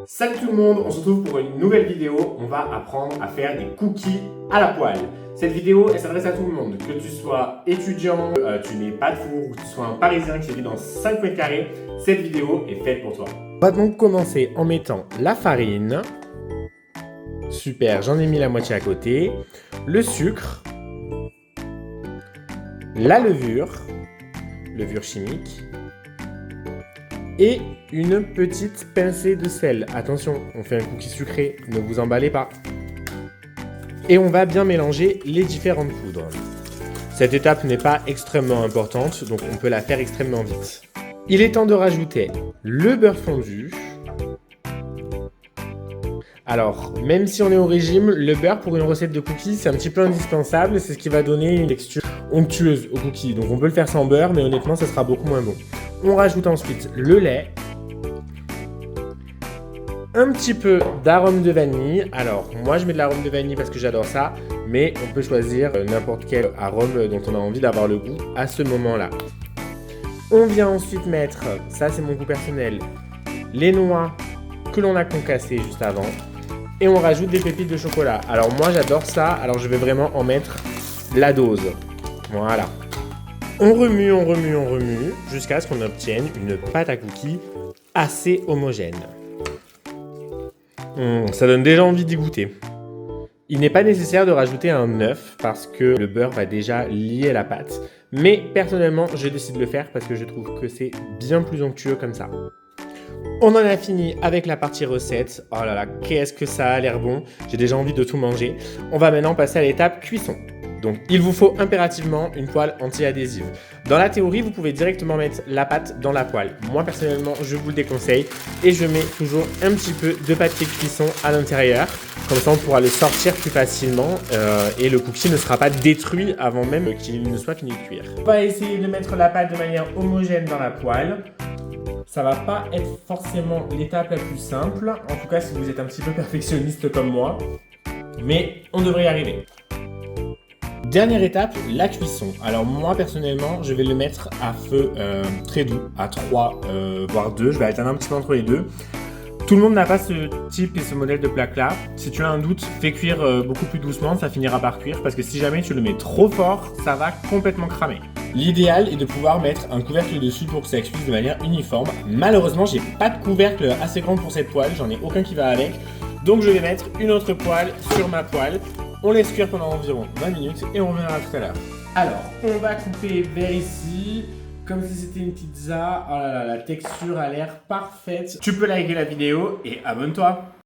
Salut tout le monde, on se retrouve pour une nouvelle vidéo. On va apprendre à faire des cookies à la poêle. Cette vidéo, elle s'adresse à tout le monde. Que tu sois étudiant, tu n'es pas de four, ou que tu sois un Parisien qui vit dans 5 mètres carrés, cette vidéo est faite pour toi. On va donc commencer en mettant la farine. Super, j'en ai mis la moitié à côté. Le sucre. La levure chimique. Et une petite pincée de sel. Attention, on fait un cookie sucré, ne vous emballez pas. Et on va bien mélanger les différentes poudres. Cette étape n'est pas extrêmement importante, donc on peut la faire extrêmement vite. Il est temps de rajouter le beurre fondu. Alors, même si on est au régime, le beurre pour une recette de cookies, c'est un petit peu indispensable. C'est ce qui va donner une texture onctueuse au cookie. Donc on peut le faire sans beurre, mais honnêtement, ça sera beaucoup moins bon. On rajoute ensuite le lait. Un petit peu d'arôme de vanille. Alors, moi, je mets de l'arôme de vanille parce que j'adore ça. Mais on peut choisir n'importe quel arôme dont on a envie d'avoir le goût à ce moment-là. On vient ensuite mettre, ça c'est mon goût personnel, les noix que l'on a concassées juste avant. Et on rajoute des pépites de chocolat. Alors moi j'adore ça, alors je vais vraiment en mettre la dose. Voilà. On remue jusqu'à ce qu'on obtienne une pâte à cookies assez homogène. Ça donne déjà envie d'y goûter. Il n'est pas nécessaire de rajouter un œuf parce que le beurre va déjà lier la pâte. Mais personnellement, je décide de le faire parce que je trouve que c'est bien plus onctueux comme ça. On en a fini avec la partie recette. Oh là là, qu'est-ce que ça a l'air bon. J'ai déjà envie de tout manger. On va maintenant passer à l'étape cuisson. Donc, il vous faut impérativement une poêle anti-adhésive. Dans la théorie, vous pouvez directement mettre la pâte dans la poêle. Moi, personnellement, je vous le déconseille. Et je mets toujours un petit peu de papier cuisson à l'intérieur. Comme ça, on pourra le sortir plus facilement. Et le cookie ne sera pas détruit avant même qu'il ne soit fini de cuire. On va essayer de mettre la pâte de manière homogène dans la poêle. Ça va pas être forcément l'étape la plus simple. En tout cas, si vous êtes un petit peu perfectionniste comme moi. Mais on devrait y arriver. Dernière étape, la cuisson. Alors moi personnellement, je vais le mettre à feu très doux, à 3 voire 2. Je vais alterner un petit peu entre les deux. Tout le monde n'a pas ce type et ce modèle de plaque là. Si tu as un doute, fais cuire beaucoup plus doucement, ça finira par cuire. Parce que si jamais tu le mets trop fort, ça va complètement cramer. L'idéal est de pouvoir mettre un couvercle dessus pour que ça cuise de manière uniforme. Malheureusement, j'ai pas de couvercle assez grand pour cette poêle, j'en ai aucun qui va avec. Donc je vais mettre une autre poêle sur ma poêle. On laisse cuire pendant environ 20 minutes et on reviendra tout à l'heure. Alors, on va couper vers ici, comme si c'était une pizza. Oh là là, la texture a l'air parfaite. Tu peux liker la vidéo et abonne-toi.